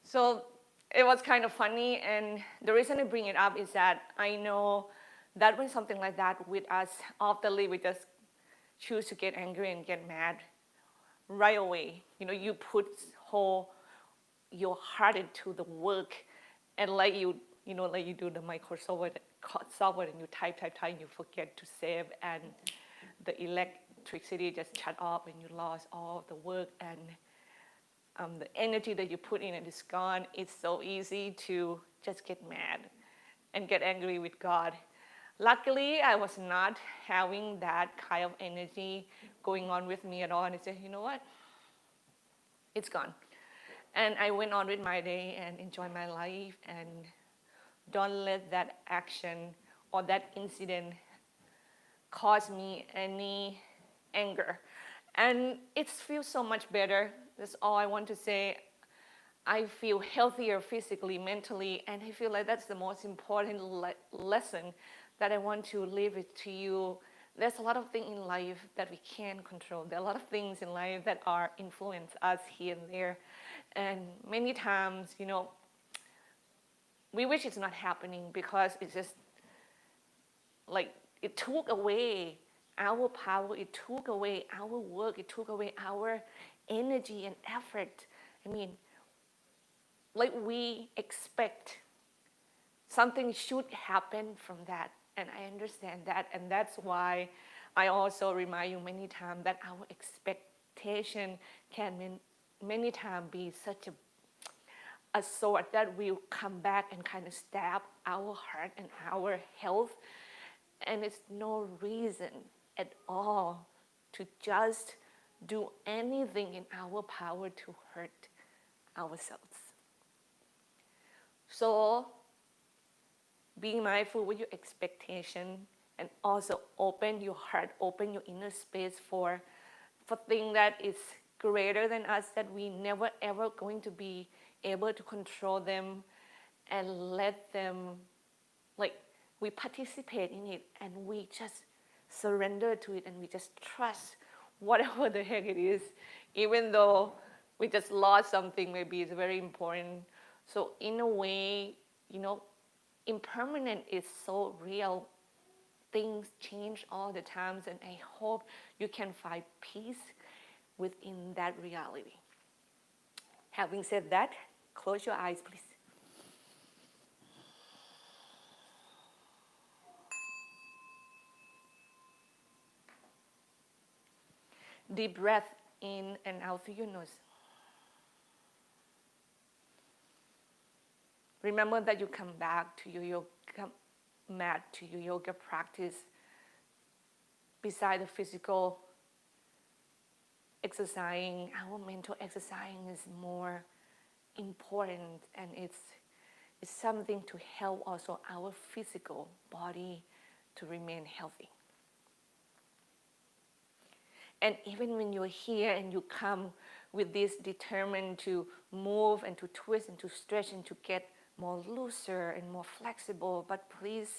So it was kind of funny, and the reason I bring it up is that I know that when something like that with us, often we just choose to get angry and get mad right away. You put whole your heart into the work, and like you do the Microsoft software, and you type, and you forget to save, and the electricity just shut off, and you lost all the work, and the energy that you put in it is gone. It's so easy to just get mad and get angry with God. Luckily, I was not having that kind of energy going on with me at all. And I said, you know what? It's gone. And I went on with my day and enjoyed my life, and don't let that action or that incident cause me any anger. And it feels so much better. That's all I want to say. I feel healthier physically, mentally, and I feel like that's the most important lesson that I want to leave it to you. There's a lot of things in life that we can't control. There are a lot of things in life that are influence us here and there. And many times, we wish it's not happening because it's just like it took away our power, it took away our work, it took away our energy and effort. I mean, like we expect something should happen from that, and I understand that, and that's why I also remind you many times that our expectation can many times be such a sword that will come back and kind of stab our heart and our health, and it's no reason at all to just do anything in our power to hurt ourselves. So be mindful with your expectation, and also open your heart, open your inner space for things that is greater than us, that we never ever going to be able to control them, and let them, like, we participate in it, and we just surrender to it, and we just trust whatever the heck it is, even though we just lost something maybe it's very important. So in a way, impermanent is so real. Things change all the times, and I hope you can find peace within that reality. Having said that, close your eyes, please. Deep breath in and out through your nose. Remember that you come back to your yoga mat, to your yoga practice, beside the physical exercising. Our mental exercising is more important, and it's something to help also our physical body to remain healthy. And even when you're here and you come with this determined to move and to twist and to stretch and to get more looser and more flexible, but please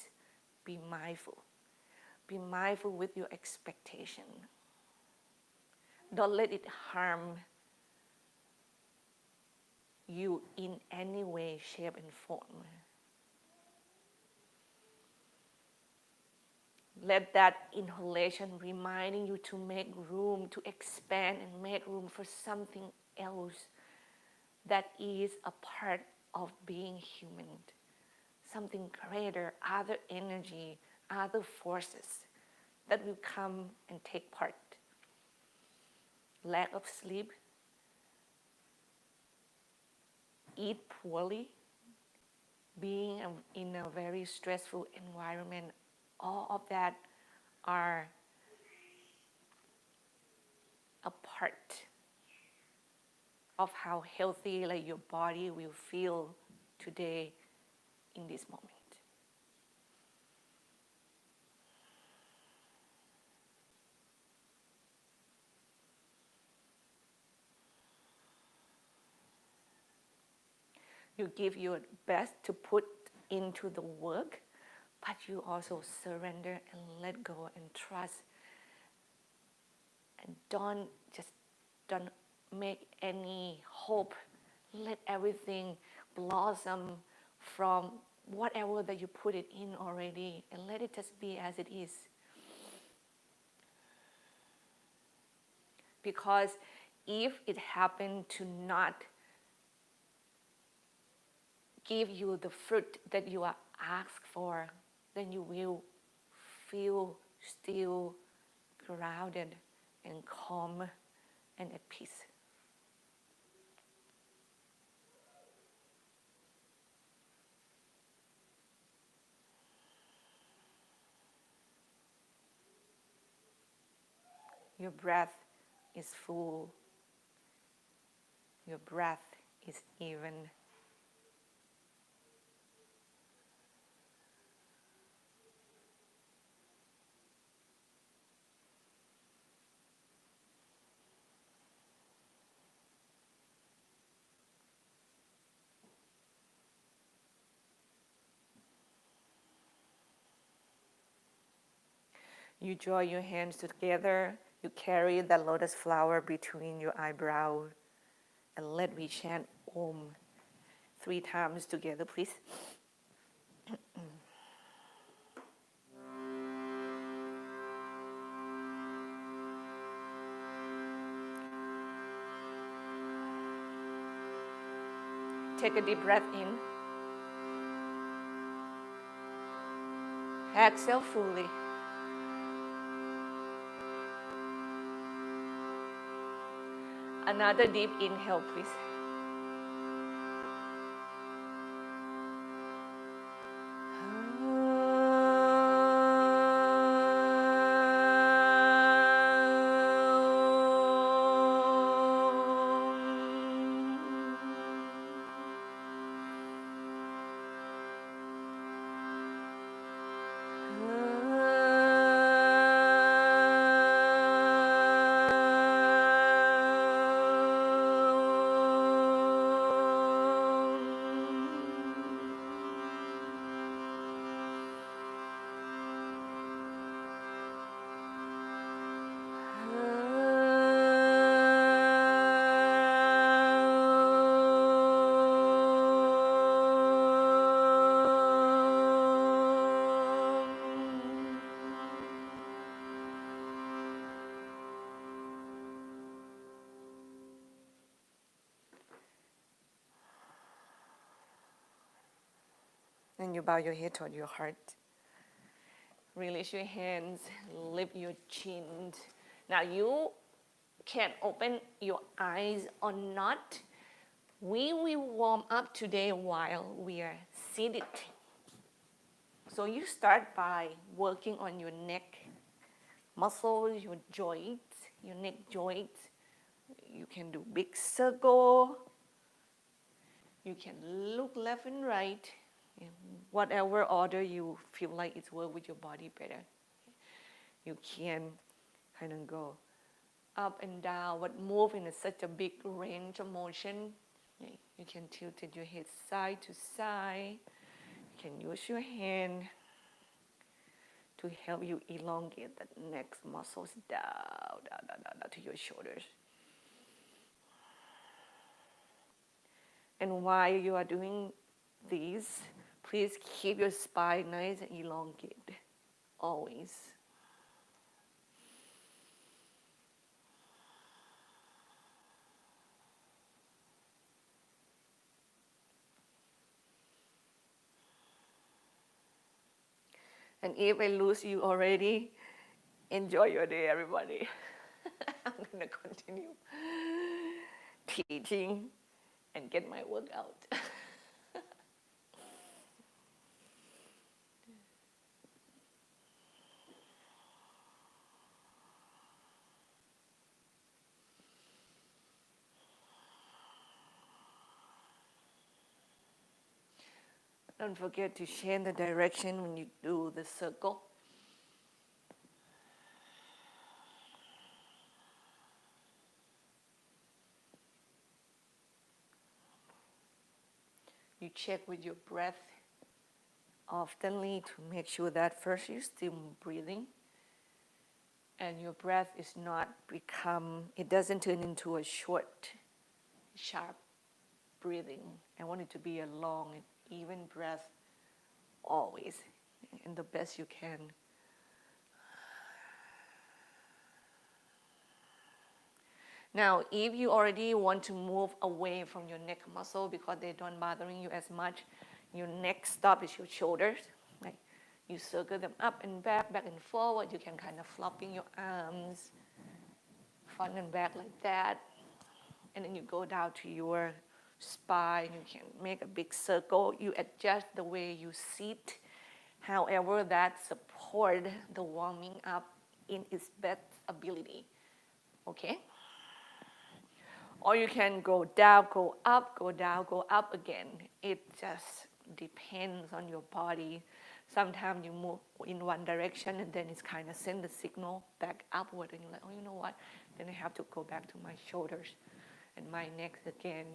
be mindful. Be mindful with your expectation. Don't let it harm you in any way, shape, and form. Let that inhalation reminding you to make room, to expand and make room for something else that is a part of being human. Something greater, other energy, other forces that will come and take part. Lack of sleep, eat poorly, being in a very stressful environment, all of that are a part of how healthy your body will feel today in this moment. You give your best to put into the work, but you also surrender and let go and trust, and don't make any hope Let everything blossom from whatever that you put it in already, and let it just be as it is. Because if it happened to not give you the fruit that you are asked for, then you will feel still, grounded, and calm, and at peace. Your breath is full. Your breath is even. You draw your hands together. You carry the lotus flower between your eyebrows. And let me chant Om 3 times together, please. Take a deep breath in. Exhale fully. Another deep inhale, please. And you bow your head toward your heart. Release your hands, lift your chin. Now you can open your eyes or not. We will warm up today while we are seated. So you start by working on your neck muscles, your joints, your neck joints. You can do big circle. You can look left and right. In whatever order you feel like it's work with your body better. You can kind of go up and down, but move in such a big range of motion. You can tilt your head side to side. You can use your hand to help you elongate the neck muscles down to your shoulders. And while you are doing these, please keep your spine nice and elongated, always. And if I lose you already, enjoy your day, everybody. I'm going to continue teaching and get my work out. Don't forget to change the direction when you do the circle. You check with your breath oftenly to make sure that first you're still breathing and your breath is not it doesn't turn into a short, sharp breathing. I want it to be a long and even breath always, and the best you can. Now, if you already want to move away from your neck muscle because they don't bothering you as much, your next stop is your shoulders. Like you circle them up and back and forward. You can kind of flopping your arms front and back like that. And then you go down to your spine. You can make a big circle. You adjust the way you sit. However, that support the warming up in its best ability. Okay? Or you can go down, go up, go down, go up again. It just depends on your body. Sometimes you move in one direction and then it's kind of send the signal back upward and you're like, oh, you know what? Then I have to go back to my shoulders and my neck again.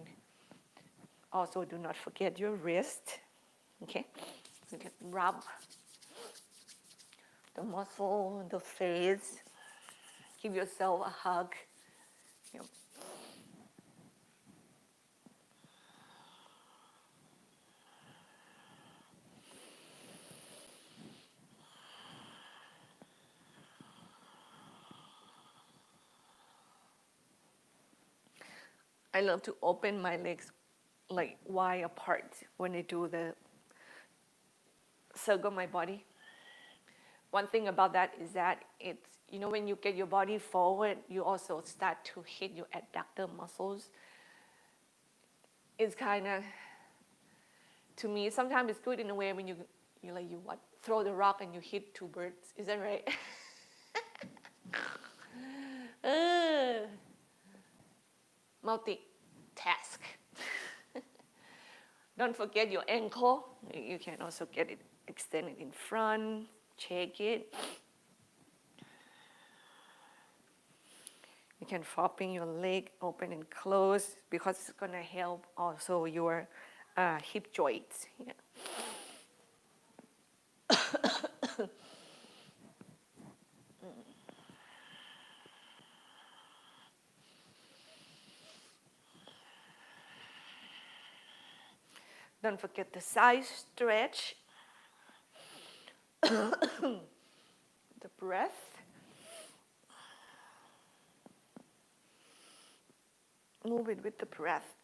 Also, do not forget your wrist. Okay? You can rub the muscle, the face. Give yourself a hug. You know. I love to open my legs like wide apart when I do the circle my body. One thing about that is that it's, you know, when you get your body forward, you also start to hit your adductor muscles. It's kind of, to me, sometimes it's good in a way when you what, throw the rock and you hit two birds. Is that right? Multitask. Don't forget your ankle. You can also get it extended in front. Check it. You can flopping your leg open and close because it's gonna help also your hip joints. Yeah. Don't forget the side stretch. The breath. Move it with the breath.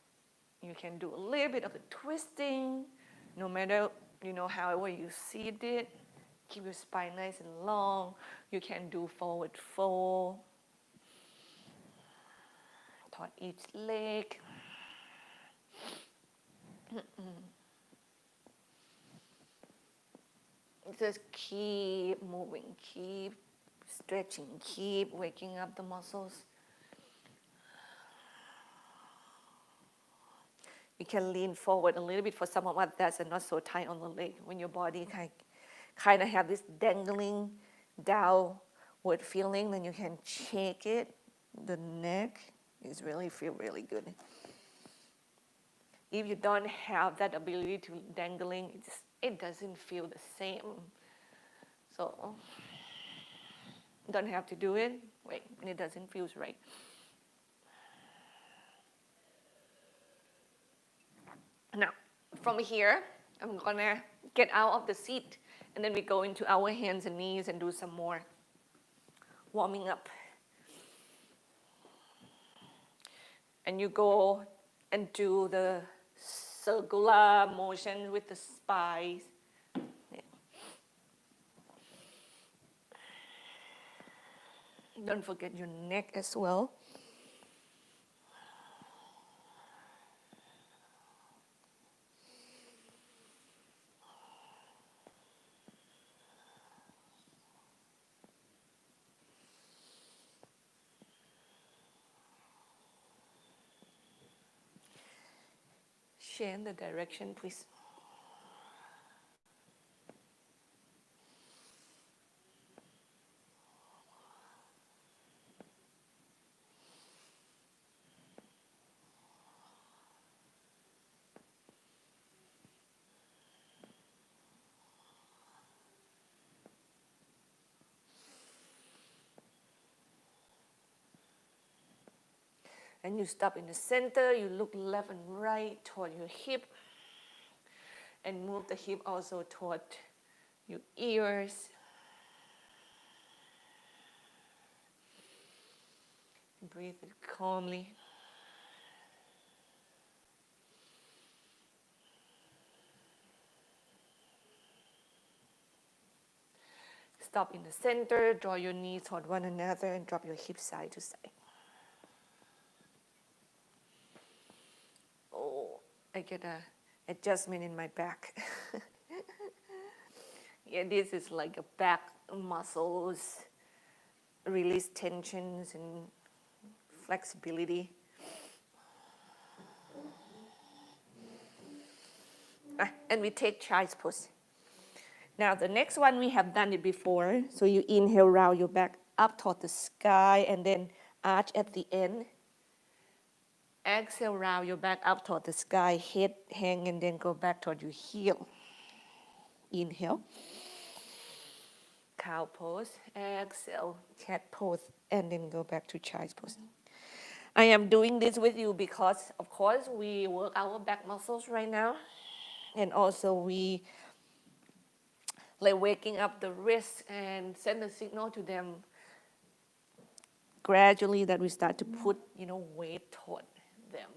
You can do a little bit of the twisting, no matter, however you see it. Keep your spine nice and long. You can do forward fold. Toward each leg. Just keep moving, keep stretching, keep waking up the muscles. You can lean forward a little bit for some of us that's not so tight on the leg. When your body kind of have this dangling downward feeling, then you can shake it. The neck is feel really good. If you don't have that ability to dangling, it doesn't feel the same. So don't have to do it. Wait, it doesn't feel right. Now, from here, I'm gonna get out of the seat and then we go into our hands and knees and do some more warming up. And you go and do the circular motion with the spine. Yeah. Don't forget your neck as well. Change the direction, please. And you stop in the center, you look left and right toward your hip, and move the hip also toward your ears. Breathe it calmly. Stop in the center, draw your knees toward one another, and drop your hips side to side. Oh, I get a adjustment in my back. Yeah, this is like a back muscles, release tensions and flexibility. And we take child's pose. Now the next one, we have done it before. So you inhale, round your back up toward the sky, and then arch at the end. Exhale, round your back up toward the sky, head hang, and then go back toward your heel. Inhale. Cow pose. Exhale, cat pose, and then go back to child's pose. I am doing this with you because, of course, we work our back muscles right now. And also we like waking up the wrists and send a signal to them gradually that we start to put, weight toward them.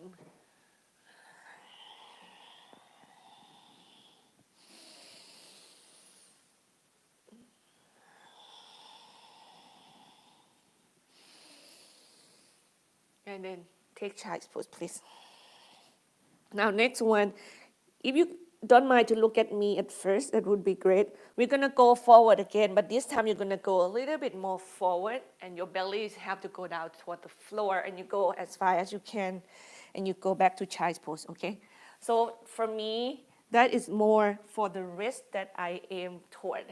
And then take child's pose, please. Now, next one, if you don't mind to look at me at first, that would be great. We're going to go forward again, but this time you're going to go a little bit more forward, and your bellies have to go down toward the floor, and you go as far as you can, and you go back to child's pose, okay? So for me, that is more for the wrist that I aim toward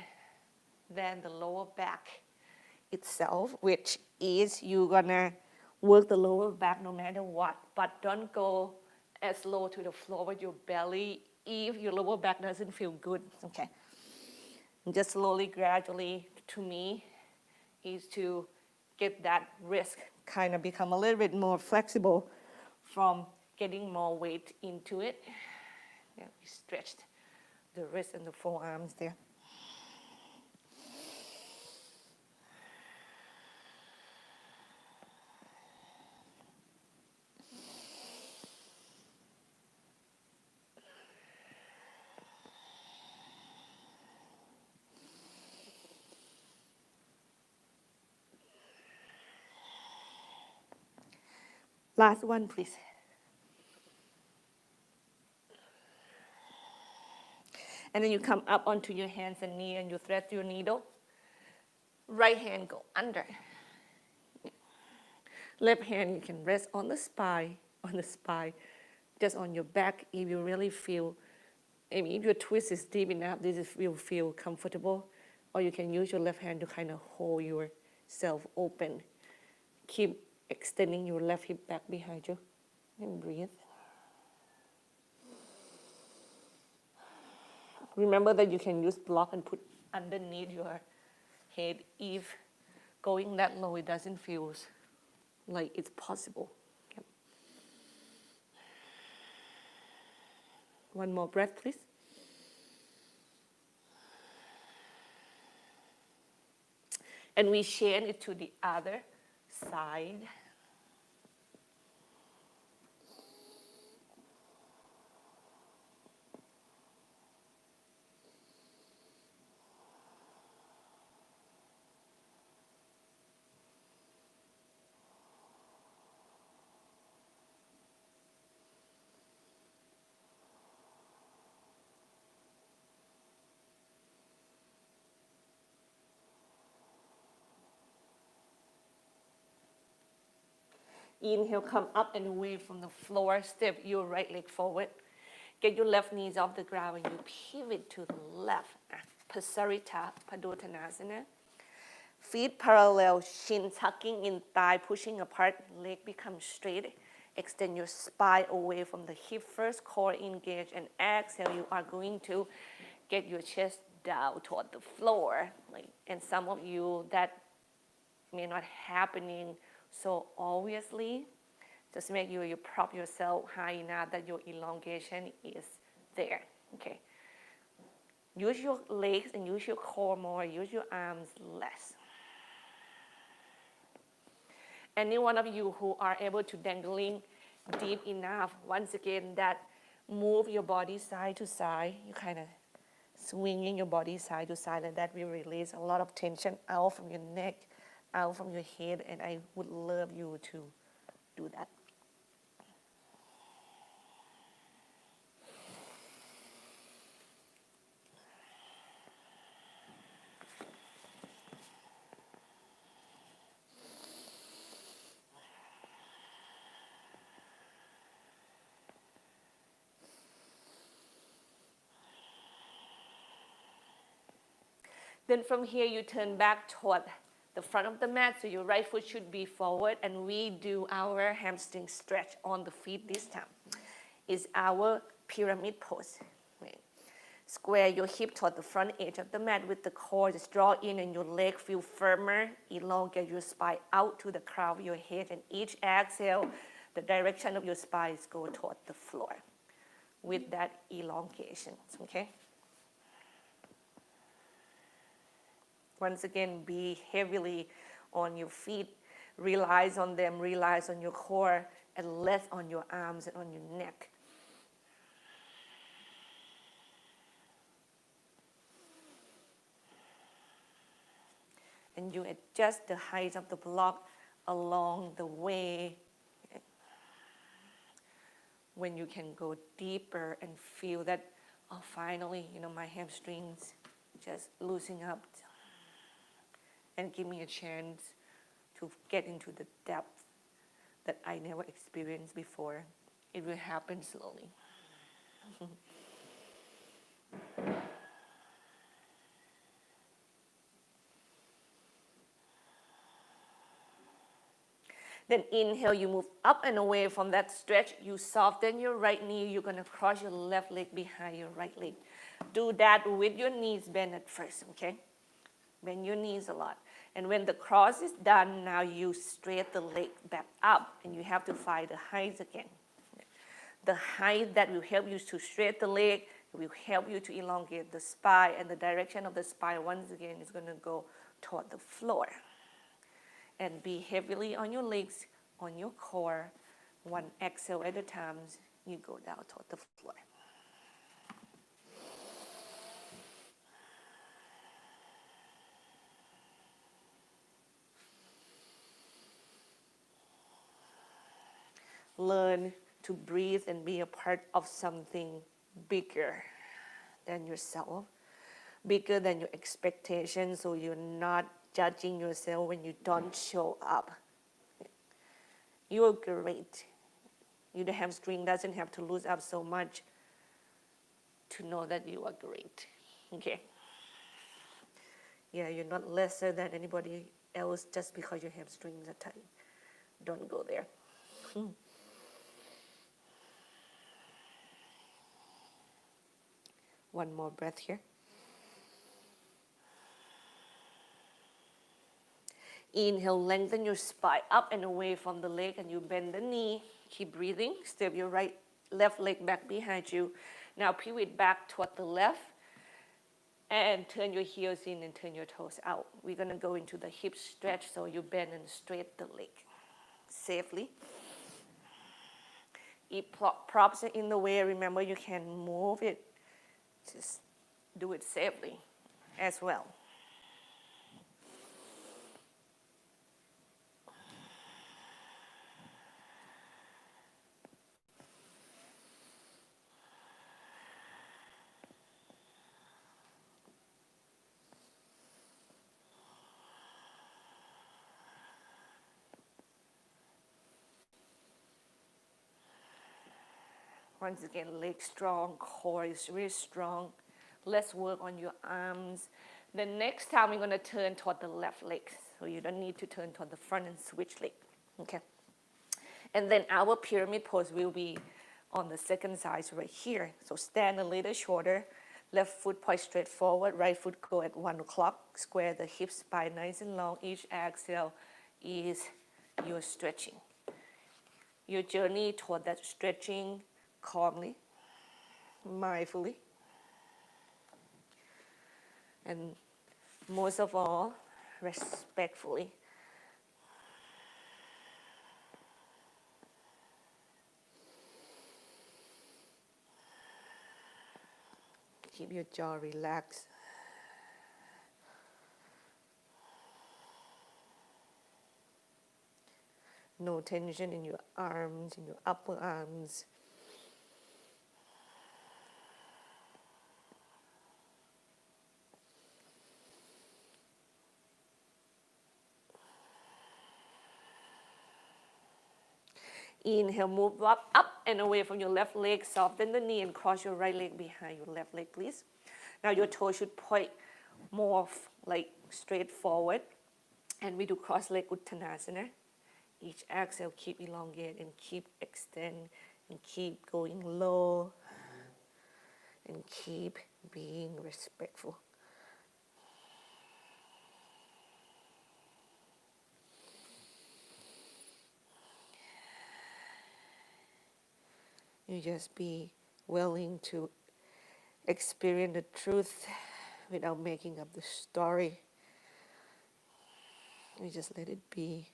than the lower back itself, which is you're going to work the lower back no matter what, but don't go as low to the floor with your belly if your lower back doesn't feel good, okay? And just slowly, gradually, to me, is to get that wrist kind of become a little bit more flexible from getting more weight into it. Yeah, we stretched the wrist and the forearms there. Last one, please. And then you come up onto your hands and knees and you thread your needle. Right hand go under. Left hand you can rest on the spine, just on your back if you really feel, if your twist is deep enough, will feel comfortable. Or you can use your left hand to kind of hold yourself open. Keep extending your left hip back behind you and breathe. Remember that you can use block and put underneath your head if going that low, it doesn't feel like it's possible. Yep. One more breath, please. And we chain it to the other side. Inhale, come up and away from the floor. Step your right leg forward. Get your left knees off the ground and you pivot to the left. Pasarita, Tadasana. Feet parallel, shin tucking in thigh, pushing apart, leg becomes straight. Extend your spine away from the hip first, core engage, and exhale. You are going to get your chest down toward the floor. And some of you, that may not happening so obviously. Just make sure you prop yourself high enough that your elongation is there. Okay. Use your legs and use your core more. Use your arms less. Any one of you who are able to dangling deep enough, once again, that move your body side to side. You kind of swinging your body side to side, and that will release a lot of tension out from your neck, out from your head, and I would love you to do that. Then from here, you turn back toward the front of the mat, so your right foot should be forward, and we do our hamstring stretch on the feet this time. It's our pyramid pose. Right. Square your hip toward the front edge of the mat with the core. Just draw in and your leg feel firmer. Elongate your spine out to the crown of your head, and each exhale, the direction of your spine is go toward the floor with that elongation, okay? Once again, be heavily on your feet. Relies on them, relies on your core, and less on your arms and on your neck. And you adjust the height of the block along the way. When you can go deeper and feel that, oh, finally, my hamstrings just loosening up, and give me a chance to get into the depth that I never experienced before. It will happen slowly. Then inhale, you move up and away from that stretch. You soften your right knee. You're going to cross your left leg behind your right leg. Do that with your knees bent at first, okay? Bend your knees a lot. And when the cross is done, now you straight the leg back up, and you have to find the height again. The height that will help you to straight the leg, will help you to elongate the spine, and the direction of the spine, once again, is going to go toward the floor. And be heavily on your legs, on your core. One exhale at a time, you go down toward the floor. Learn to breathe and be a part of something bigger than yourself, bigger than your expectations, so you're not judging yourself when you don't show up. You're great. The hamstring doesn't have to lose up so much to know that you are great. Okay? Yeah, you're not lesser than anybody else just because your hamstrings are tight. Don't go there. One more breath here. Inhale, lengthen your spine up and away from the leg, and you bend the knee. Keep breathing. Step your left leg back behind you. Now pivot back toward the left, and turn your heels in and turn your toes out. We're going to go into the hip stretch, so you bend and straight the leg safely. If props are in the way, remember you can move it. Just do it safely as well. Once again, leg strong, core is really strong. Let's work on your arms. The next time we're going to turn toward the left leg. So you don't need to turn toward the front and switch leg. Okay. And then our pyramid pose will be on the second side right here. So stand a little shorter. Left foot point straight forward. Right foot go at 1 o'clock. Square the hip, spine nice and long. Each exhale is your stretching. your journey toward that stretching calmly, mindfully, and most of all, respectfully. Keep your jaw relaxed. No tension in your arms, in your upper arms. Inhale, move up and away from your left leg. Soften the knee and cross your right leg behind your left leg, please. Now your toes should point more like straight forward. And we do cross-leg Uttanasana. Each exhale, keep elongate and keep extend and keep going low and keep being respectful. You just be willing to experience the truth without making up the story. You just let it be.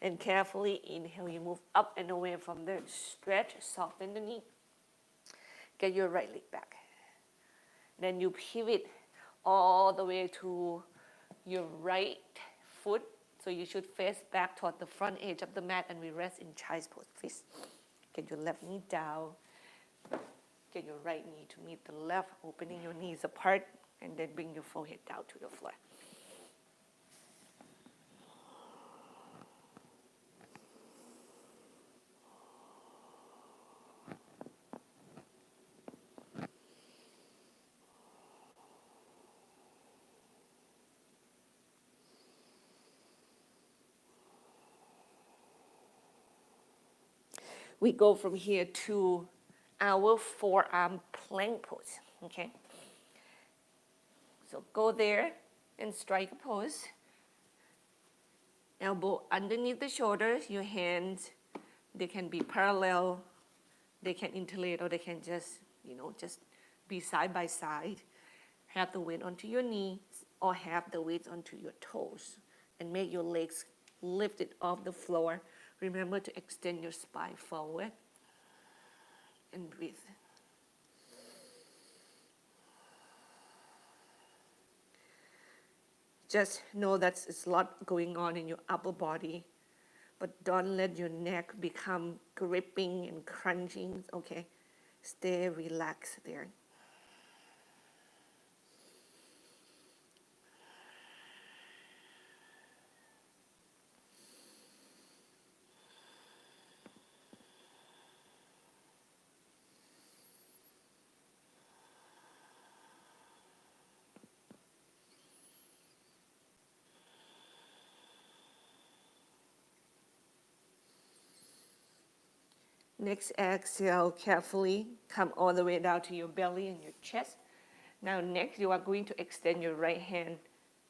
And carefully inhale, you move up and away from the stretch, soften the knee. Get your right leg back. Then you pivot all the way to your right foot. So you should face back toward the front edge of the mat and we rest in child's pose, please. Get your left knee down. Get your right knee to meet the left, opening your knees apart, and then bring your forehead down to the floor. We go from here to our forearm plank pose, okay? So go there and strike a pose. Elbow underneath the shoulders, your hands, they can be parallel, they can interlace, or they can just, just be side by side. Have the weight onto your knees or have the weight onto your toes and make your legs lifted off the floor. Remember to extend your spine forward and breathe. Just know that there's a lot going on in your upper body, but don't let your neck become gripping and crunching, okay? Stay relaxed there. Next exhale, carefully come all the way down to your belly and your chest. Now next, you are going to extend your right hand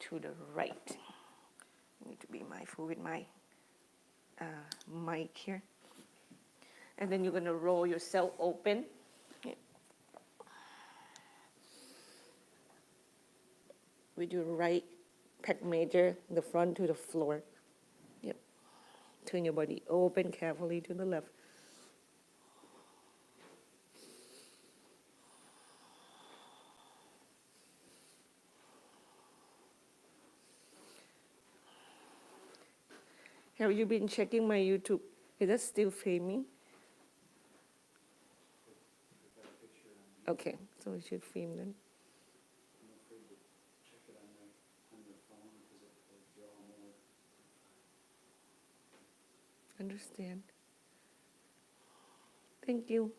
to the right. I need to be mindful with my mic here. And then you're going to roll yourself open. With your right pec major, the front to the floor. Yep. Turn your body open carefully to the left. Have you been checking my YouTube? Is that still filming? Okay, so we should film then. Understand. Thank you.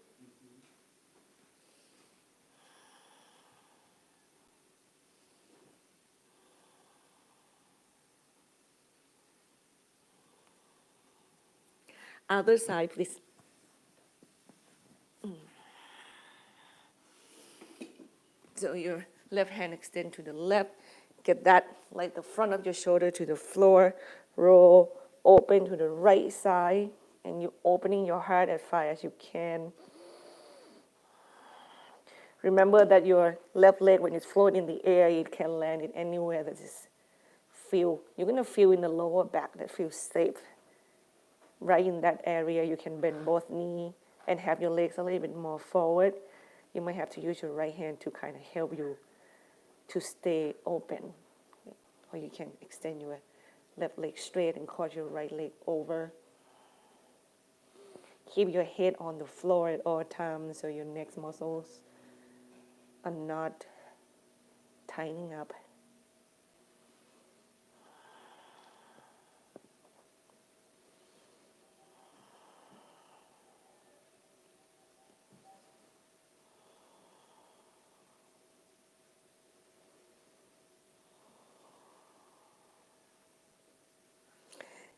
Other side, please. So your left hand extend to the left. Get that, like the front of your shoulder to the floor. Roll, open to the right side. And you opening your heart as far as you can. Remember that your left leg, when it's floating in the air, it can land in anywhere that is feel. You're going to feel in the lower back that feels safe. Right in that area, you can bend both knees and have your legs a little bit more forward. You might have to use your right hand to kind of help you to stay open. Or you can extend your left leg straight and cross your right leg over. Keep your head on the floor at all times so your neck muscles are not tightening up.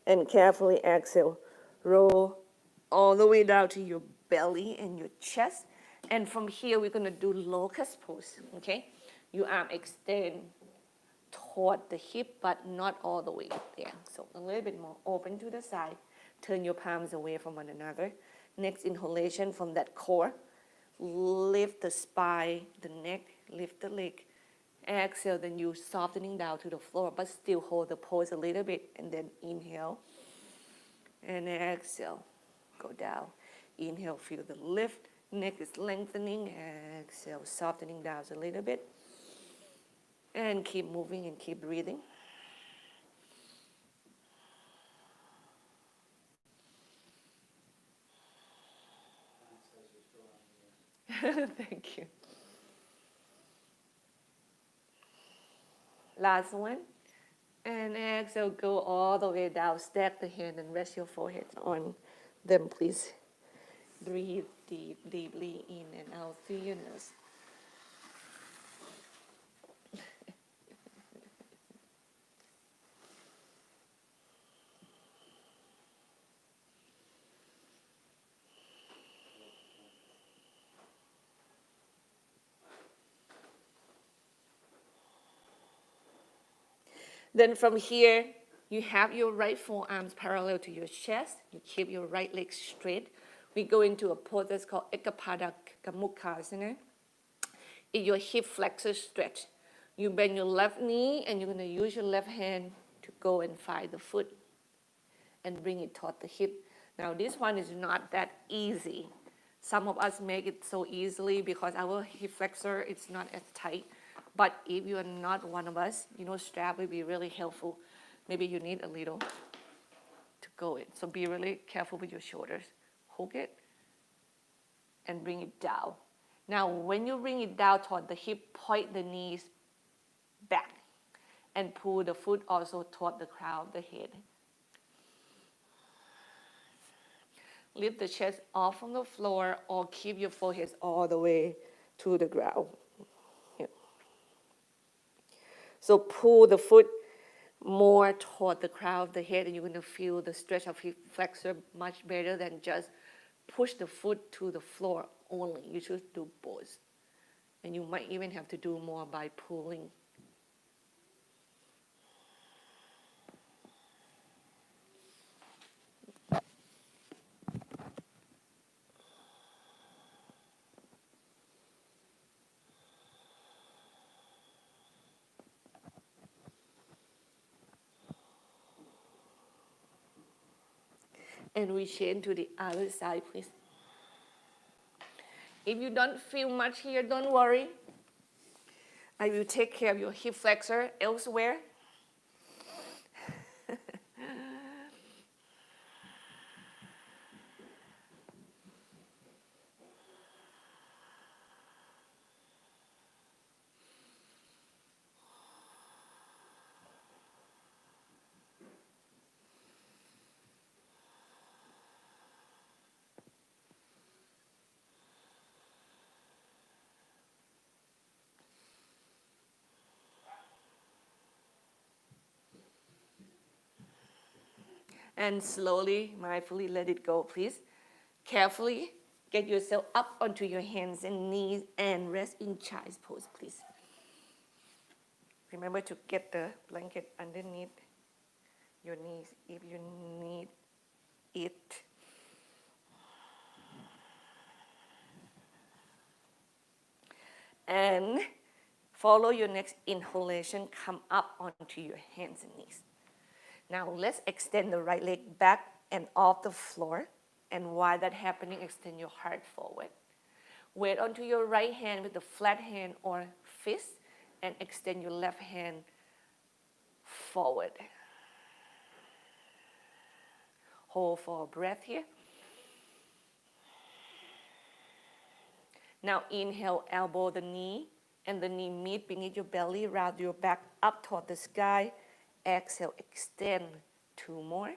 And carefully exhale. Roll all the way down to your belly and your chest. And from here, we're going to do Locust Pose, okay? Your arm extend toward the hip, but not all the way there. So a little bit more open to the side. Turn your palms away from one another. Next inhalation from that core. Lift the spine, the neck, lift the leg. Exhale, then you softening down to the floor, but still hold the pose a little bit, and then inhale. And exhale, go down. Inhale, feel the lift. Neck is lengthening. Exhale, softening down a little bit. And keep moving and keep breathing. Thank you. Last one. And exhale, go all the way down. Stack the hand and rest your forehead on them, please. Breathe deeply in and out through your nose. Then from here, you have your right forearms parallel to your chest. You keep your right leg straight. We go into a pose that's called Ekapada Kamukhasana. In your hip flexor stretch, you bend your left knee and you're going to use your left hand to go and find the foot and bring it toward the hip. Now this one is not that easy. Some of us make it so easily because our hip flexor is not as tight. But if you are not one of us, strap will be really helpful. Maybe you need a little to go in. So be really careful with your shoulders. Hook it and bring it down. Now, when you bring it down toward the hip, point the knees back and pull the foot also toward the crown of the head. Lift the chest off from the floor or keep your forehead all the way to the ground. Yeah. So pull the foot more toward the crown of the head, and you're going to feel the stretch of hip flexor much better than just push the foot to the floor only. You should do both. And you might even have to do more by pulling. And we change to the other side, please. If you don't feel much here, don't worry. I will take care of your hip flexor elsewhere. And slowly, mindfully let it go, please. Carefully get yourself up onto your hands and knees and rest in child's pose, please. Remember to get the blanket underneath your knees if you need it. And follow your next inhalation, come up onto your hands and knees. Now let's extend the right leg back and off the floor. And while that's happening, extend your heart forward. Weight onto your right hand with the flat hand or fist and extend your left hand forward. Hold for a breath here. Now inhale, elbow the knee and the knee meet beneath your belly, round your back up toward the sky. Exhale, extend 2 more.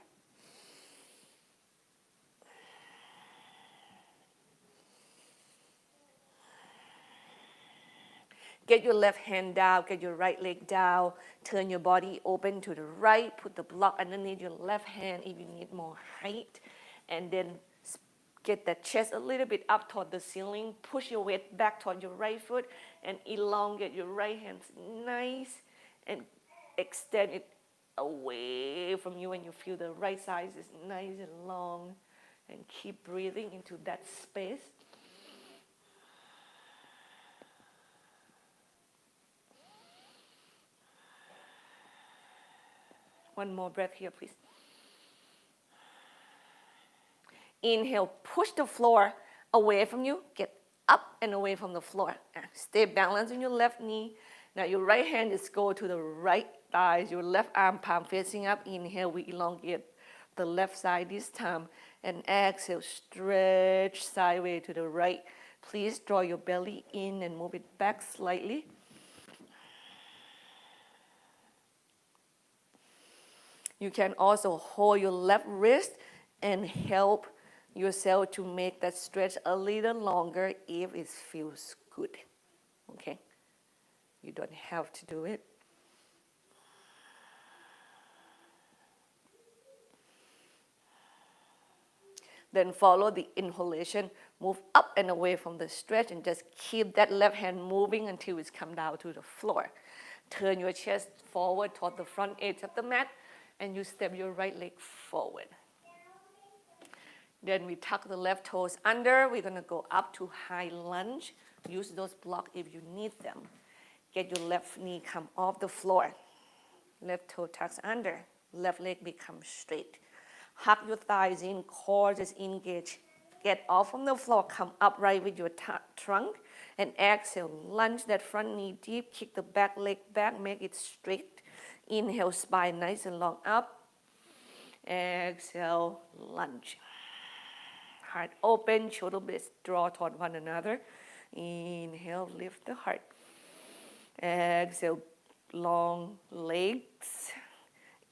Get your left hand down, get your right leg down, turn your body open to the right, put the block underneath your left hand if you need more height, and then get the chest a little bit up toward the ceiling, push your weight back toward your right foot, and elongate your right hand nice, and extend it away from you when you feel the right side is nice and long, and keep breathing into that space. One more breath here, please. Inhale, push the floor away from you. Get up and away from the floor. Stay balanced on your left knee. Now your right hand is go to the right thigh. Your left arm palm facing up. Inhale, we elongate the left side this time. And exhale, stretch sideways to the right. Please draw your belly in and move it back slightly. You can also hold your left wrist and help yourself to make that stretch a little longer if it feels good. Okay? You don't have to do it. Then follow the inhalation. Move up and away from the stretch and just keep that left hand moving until it's come down to the floor. Turn your chest forward toward the front edge of the mat and you step your right leg forward. Then we tuck the left toes under. We're going to go up to high lunge. Use those blocks if you need them. Get your left knee come off the floor. Left toe tucks under. Left leg becomes straight. Hug your thighs in, core just engage. Get off from the floor, come upright with your trunk. And exhale, lunge that front knee deep. Kick the back leg back, make it straight. Inhale, spine nice and long up. Exhale, lunge. Heart open, shoulder blades draw toward one another. Inhale, lift the heart. Exhale, long legs.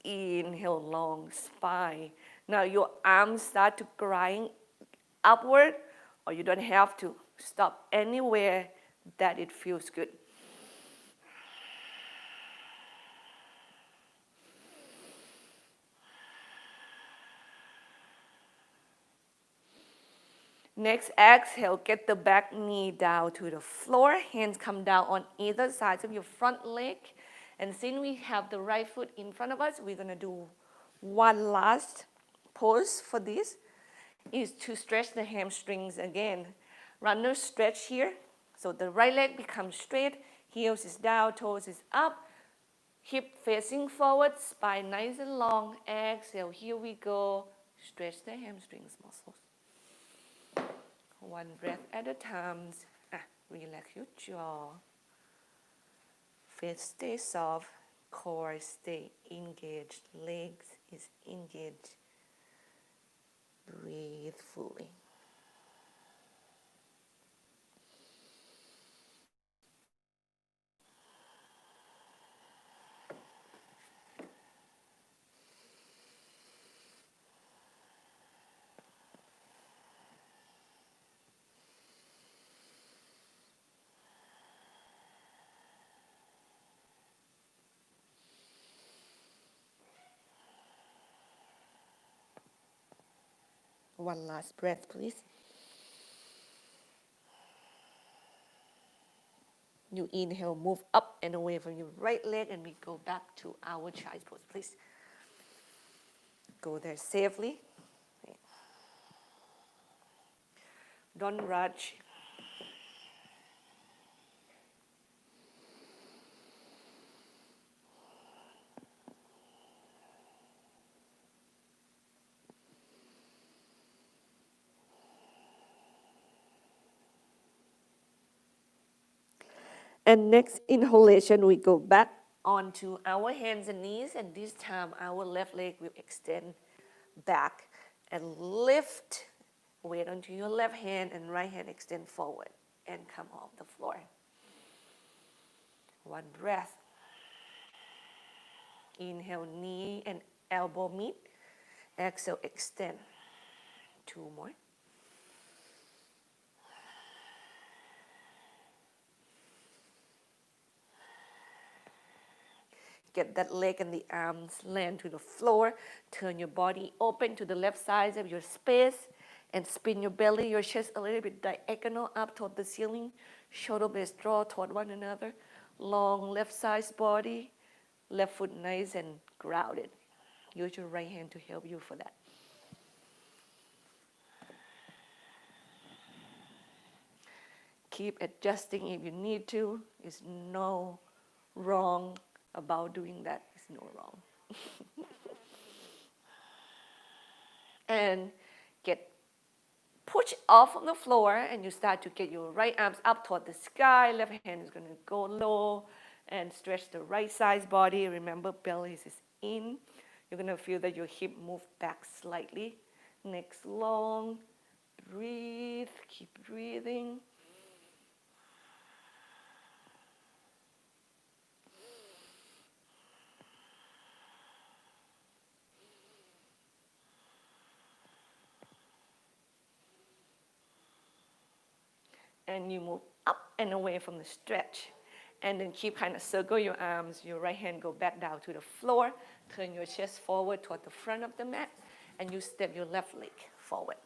Inhale, long spine. Now your arms start to grind upward, or you don't have to. Stop anywhere that it feels good. Next, exhale, get the back knee down to the floor. Hands come down on either side of your front leg. And since we have the right foot in front of us, we're going to do one last pose for this. Is to stretch the hamstrings again. Runner stretch here. So the right leg becomes straight. Heels is down, toes is up. Hip facing forward, spine nice and long. Exhale, here we go. Stretch the hamstrings muscles. One breath at a time. Relax your jaw. Face stay soft. Core stay engaged. Legs is engaged. Breathe fully. One last breath, please. You inhale, move up and away from your right leg, and we go back to our child's pose, please. Go there safely. Don't rush. And next inhalation, we go back onto our hands and knees, and this time our left leg will extend back and lift. Weight onto your left hand and right hand extend forward and come off the floor. One breath. Inhale, knee and elbow meet. Exhale, extend. Two more. Get that leg and the arms land to the floor. Turn your body open to the left side of your space and spin your belly, your chest a little bit diagonal up toward the ceiling. Shoulder blades draw toward one another. Long left side body. Left foot nice and grounded. Use your right hand to help you for that. Keep adjusting if you need to. There's no wrong about doing that. There's no wrong. And get pushed off from the floor, and you start to get your right arms up toward the sky. Left hand is going to go low and stretch the right side body. Remember, belly is in. You're going to feel that your hip move back slightly. Next, long. Breathe. Keep breathing. And you move up and away from the stretch. And then keep kind of circle your arms. Your right hand go back down to the floor. Turn your chest forward toward the front of the mat. And you step your left leg forward.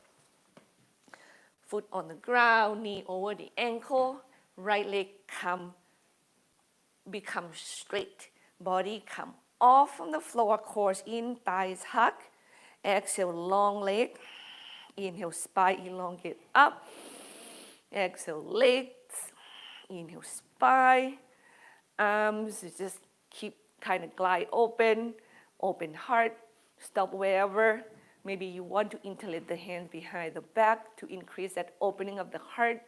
Foot on the ground, knee over the ankle. Right leg become straight. Body come off from the floor. Core in, thighs hug. Exhale, long leg. Inhale, spine elongate up. Exhale, legs. Inhale, spine. Arms, just keep kind of glide open. Open heart. Stop wherever. Maybe you want to interlace the hands behind the back to increase that opening of the heart.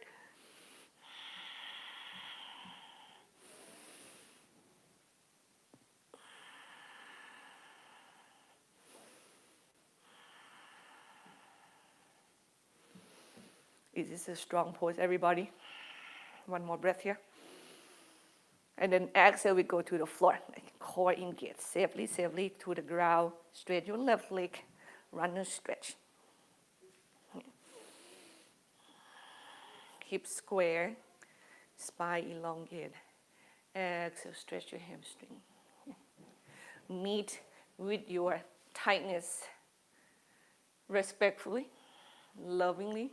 This is a strong pose, everybody. One more breath here. And then exhale, we go to the floor. Core engage, safely to the ground. Straight your left leg, runner stretch. Hip square, spine elongate. Exhale, stretch your hamstring. Meet with your tightness respectfully, lovingly.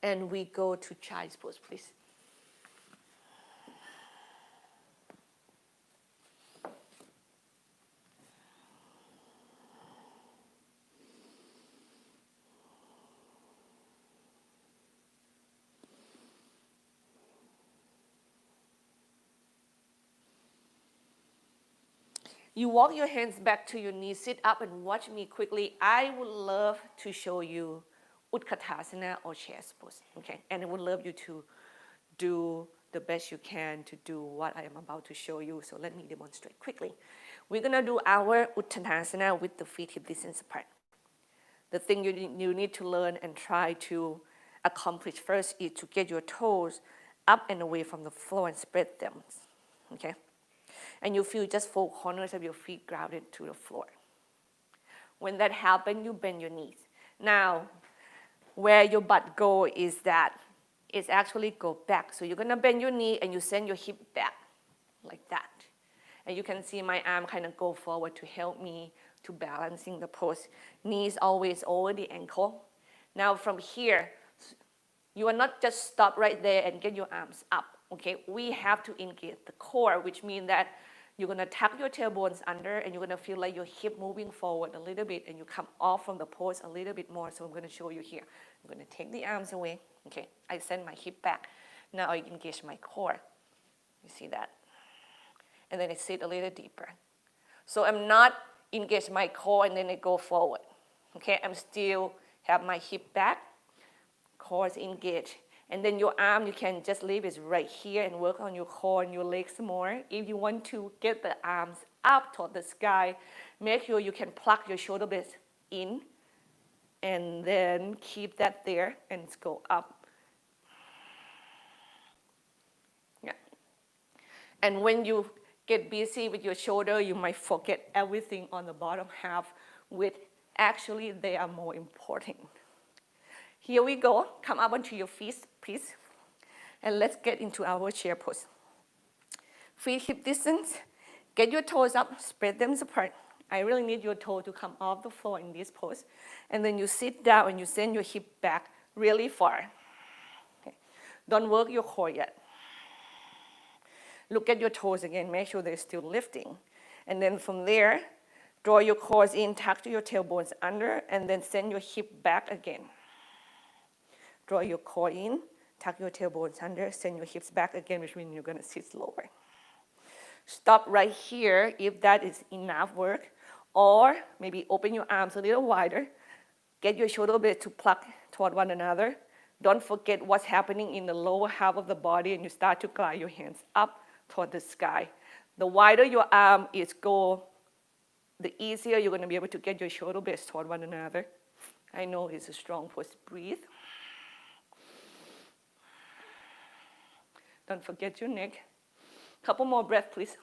And we go to child's pose, please. You walk your hands back to your knees, sit up and watch me quickly. I would love to show you Utkatasana or chest pose, okay? And I would love you to do the best you can to do what I am about to show you. So let me demonstrate quickly. We're gonna do our Uttanasana with the feet hip distance apart. The thing you need to learn and try to accomplish first is to get your toes up and away from the floor and spread them, okay? And you feel just 4 corners of your feet grounded to the floor. When that happens, you bend your knees. Now, where your butt go is that it's actually go back. So you're gonna bend your knee and you send your hip back like that. And you can see my arm kind of go forward to help me to balancing the pose. Knees always over the ankle. Now from here, you are not just stop right there and get your arms up, okay? We have to engage the core, which means that you're gonna tuck your tailbones under and you're gonna feel like your hip moving forward a little bit and you come off from the pose a little bit more. So I'm gonna show you here. I'm gonna take the arms away, okay? I send my hip back. Now I engage my core. You see that? And then I sit a little deeper. So I'm not engage my core and then I go forward, okay? I'm still have my hip back, core is engaged. And then your arm, you can just leave it right here and work on your core and your legs more. If you want to get the arms up toward the sky, make sure you can pluck your shoulder blades in and then keep that there and go up. Yeah. And when you get busy with your shoulder, you might forget everything on the bottom half, which actually they are more important. Here we go. Come up onto your feet, please. And let's get into our chair pose. Feet hip distance. Get your toes up, spread them apart. I really need your toe to come off the floor in this pose. And then you sit down and you send your hip back really far. Okay. Don't work your core yet. Look at your toes again, make sure they're still lifting. And then from there, draw your core in, tuck your tailbones under, and then send your hip back again. Draw your core in, tuck your tailbones under, send your hips back again, which means you're gonna sit slower. Stop right here if that is enough work, or maybe open your arms a little wider, get your shoulder blades to pluck toward one another. Don't forget what's happening in the lower half of the body and you start to glide your hands up toward the sky. The wider your arm is go, the easier you're gonna be able to get your shoulder blades toward one another. I know it's a strong pose, breathe. Don't forget your neck. Couple more breaths, please.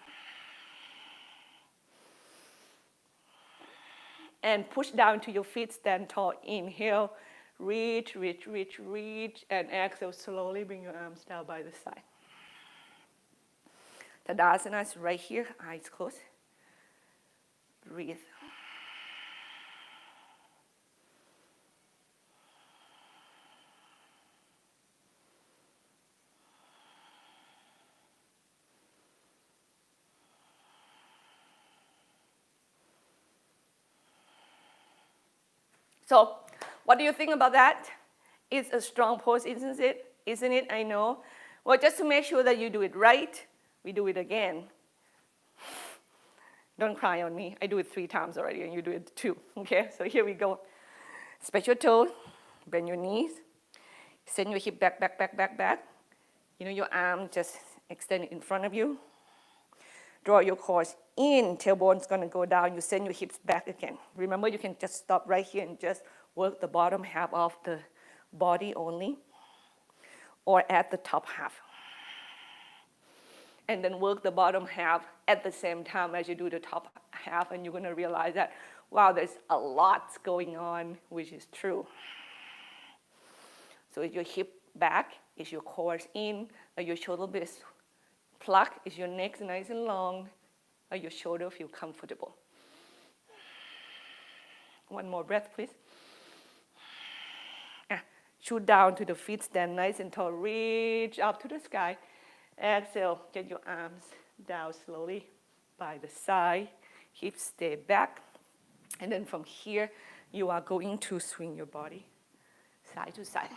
And push down to your feet, stand tall. Inhale, reach, reach, reach, reach. And exhale, slowly bring your arms down by the side. Tadasana is right here, eyes closed. Breathe. So, what do you think about that? It's a strong pose, isn't it? Isn't it? I know. Well, just to make sure that you do it right, we do it again. Don't cry on me. I do it 3 times already, and you do it 2. Okay, so here we go. Spread your toes, bend your knees, send your hip back, back, back, back, back. You know, your arm just extend it in front of you. Draw your core in, tailbone's gonna go down. You send your hips back again. Remember, you can just stop right here and just work the bottom half of the body only, or at the top half. And then work the bottom half at the same time as you do the top half, and you're gonna realize that, wow, there's a lot going on, which is true. So is your hip back, is your core in, are your shoulder blades pluck, is your neck nice and long, or your shoulder feel comfortable. One more breath, please. Shoot down to the feet, stand nice and tall, reach up to the sky. Exhale, get your arms down slowly by the side, hips stay back. And then from here, you are going to swing your body side to side.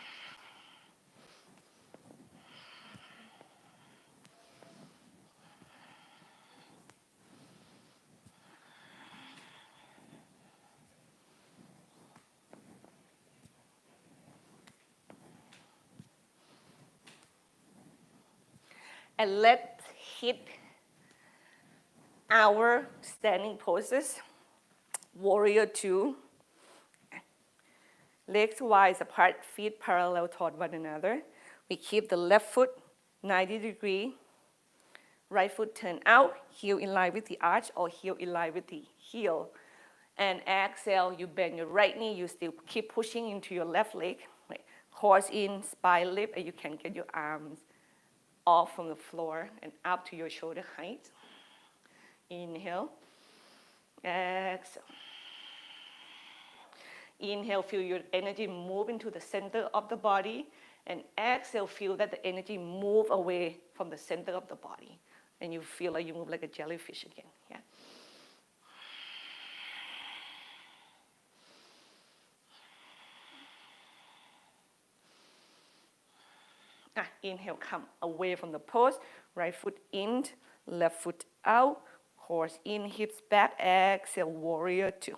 And let's hit our standing poses. Warrior two. Legs wide apart, feet parallel toward one another. We keep the left foot 90 degrees. Right foot turn out, heel in line with the arch or heel in line with the heel. And exhale, you bend your right knee, you still keep pushing into your left leg. Right. Horse in, spine lift, and you can get your arms off from the floor and up to your shoulder height. Inhale, exhale. Inhale, feel your energy move into the center of the body. And exhale, feel that the energy move away from the center of the body. And you feel like you move like a jellyfish again. Yeah. Inhale, come away from the pose. Right foot in, left foot out. Horse in, hips back. Exhale, warrior two.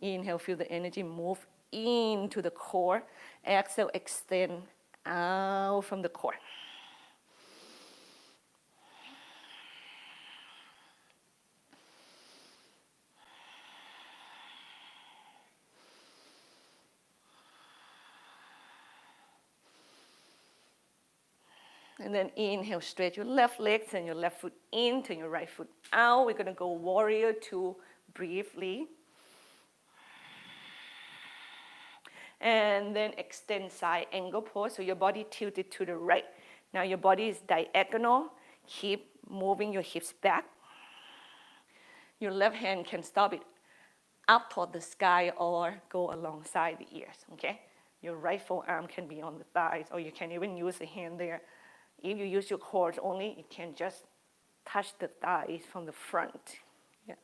Inhale, feel the energy move into the core. Exhale, extend out from the core. And then inhale, stretch your left leg, turn your left foot in, turn your right foot out. We're gonna go warrior two briefly. And then extend side angle pose, so your body tilted to the right. Now your body is diagonal. Keep moving your hips back. Your left hand can stop it up toward the sky or go alongside the ears, okay? Your right forearm can be on the thighs, or you can even use a hand there. If you use your core only, you can just touch the thighs from the front. Yeah.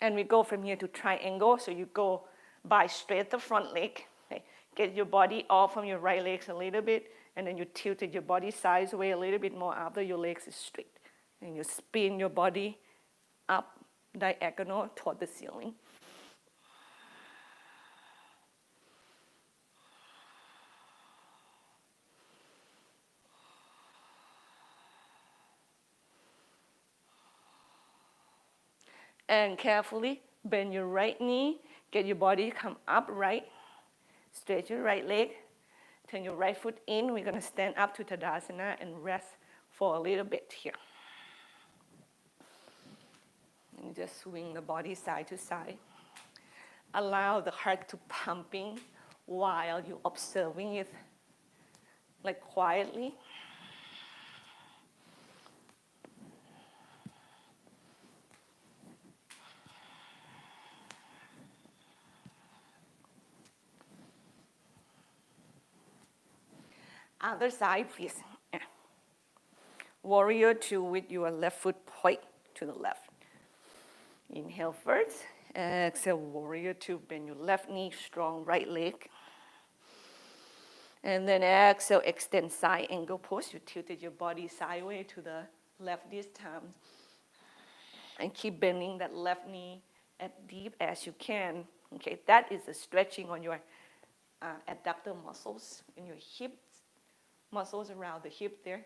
And we go from here to triangle, so you go by straight the front leg. Okay. Get your body off from your right legs a little bit, and then you tilted your body sideways a little bit more after your legs is straight. And you spin your body up diagonal toward the ceiling. And carefully bend your right knee, get your body come upright, stretch your right leg, turn your right foot in. We're gonna stand up to Tadasana and rest for a little bit here. And just swing the body side to side. Allow the heart to pumping while you're observing it, like quietly. Other side, please. Warrior two with your left foot point to the left. Inhale first. Exhale, warrior two. Bend your left knee, strong right leg. And then exhale, extend side angle pose. You tilted your body sideways to the left this time. And keep bending that left knee as deep as you can. Okay, that is a stretching on your adductor muscles in your hips. Muscles around the hip there.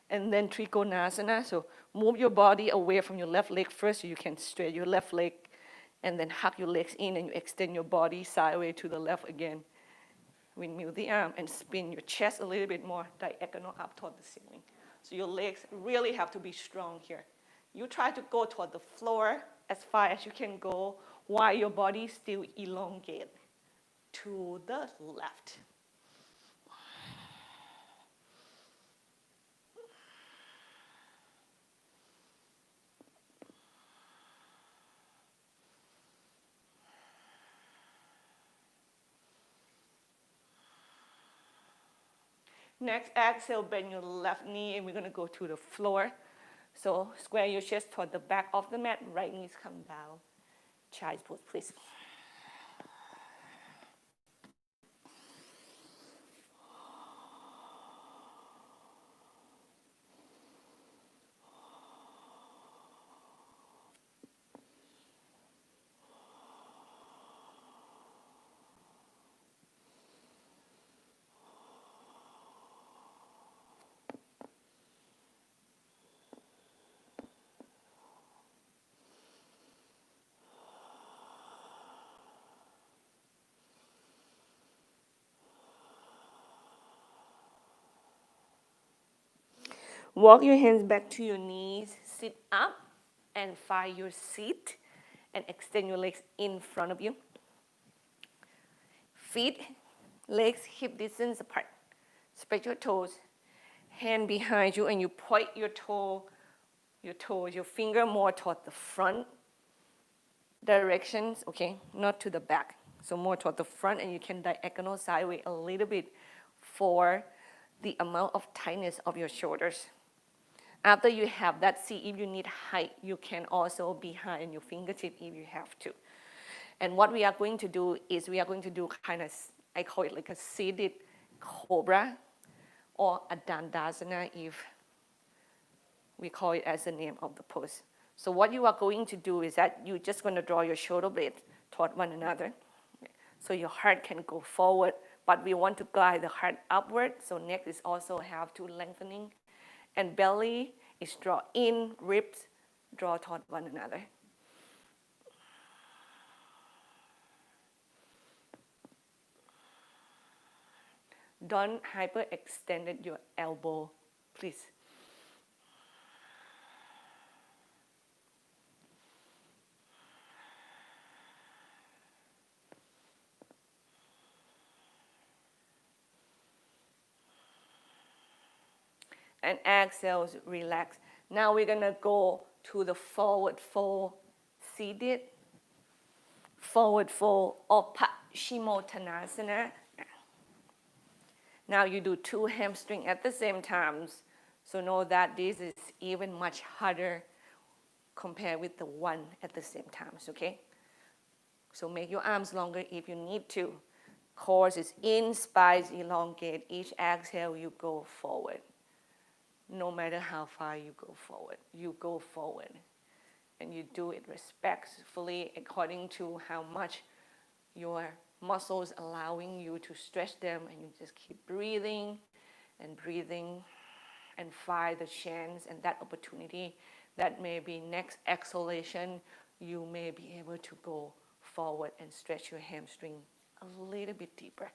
And then Trikonasana, so move your body away from your left leg first so you can straight your left leg and then hug your legs in and you extend your body sideways to the left again. Windmill the arm and spin your chest a little bit more diagonal up toward the ceiling. So your legs really have to be strong here. You try to go toward the floor as far as you can go while your body still elongate to the left. Next, exhale, bend your left knee, and we're gonna go to the floor. So square your chest toward the back of the mat, right knees come down. Child's pose, please. Walk your hands back to your knees. Sit up and find your seat. And extend your legs in front of you. Feet, legs, hip distance apart. Spread your toes. Hand behind you, and you point your finger more toward the front directions, okay? Not to the back. So more toward the front, and you can diagonal sideways a little bit for the amount of tightness of your shoulders. After you have that, see if you need height. You can also behind your fingertip if you have to. And what we are going to do is we are going to do kind of, I call it like a seated cobra or a Tadasana if we call it as the name of the pose. So what you are going to do is that you're just going to draw your shoulder blades toward one another. So your heart can go forward, but we want to glide the heart upward. So neck is also have to lengthening. And belly is draw in, ribs draw toward one another. Don't hyperextend your elbow, please. And exhale, relax. Now we're gonna go to the forward fold seated, forward fold or Paschimottanasana. Now you do 2 hamstrings at the same time. So know that this is even much harder compared with the one at the same time, okay? So make your arms longer if you need to. Core is in, spine elongate. Each exhale, you go forward. No matter how far you go forward. And you do it respectfully according to how much your muscles allowing you to stretch them, and you just keep breathing and find the chance and that opportunity that maybe next exhalation you may be able to go forward and stretch your hamstring a little bit deeper.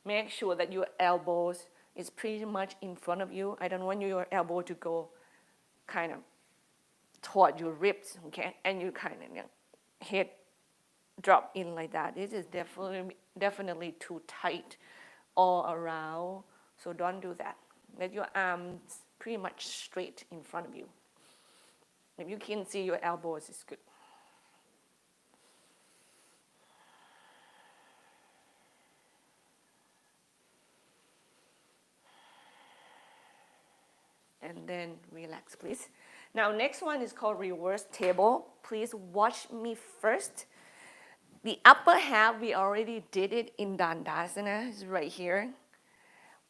Make sure that your elbows is pretty much in front of you. I don't want your elbow to go kind of toward your ribs, okay? And you kind of head drop in like that. This is definitely too tight all around, so don't do that. Let your arms pretty much straight in front of you. If you can see your elbows, it's good. And then relax, please. Now, next one is called reverse table. Please watch me first. The upper half, we already did it in Tadasana, it's right here.